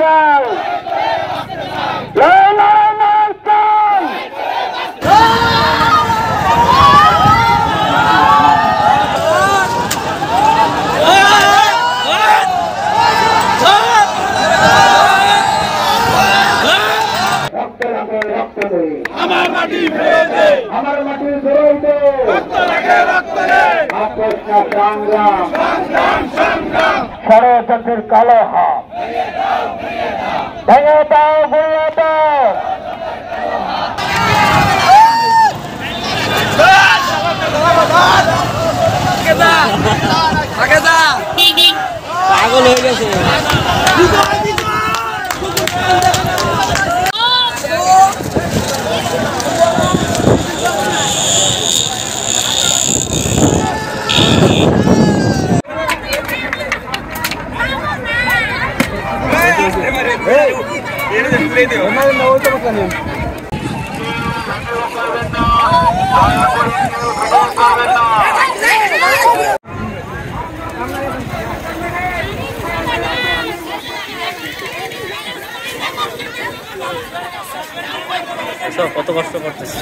চাই আমার মাটি ফিরে দে, আমার মাটি ফিরে দে, রক্ত লাগে রক্ত দে, আপোষ না সংগ্রাম, সংগ্রাম সংগ্রাম, ষড়যন্ত্রের কালো হাত ভেঙে দাও গুড়িয়ে দাও। পাগল হয়ে গেছে। কত কষ্ট করতেছে।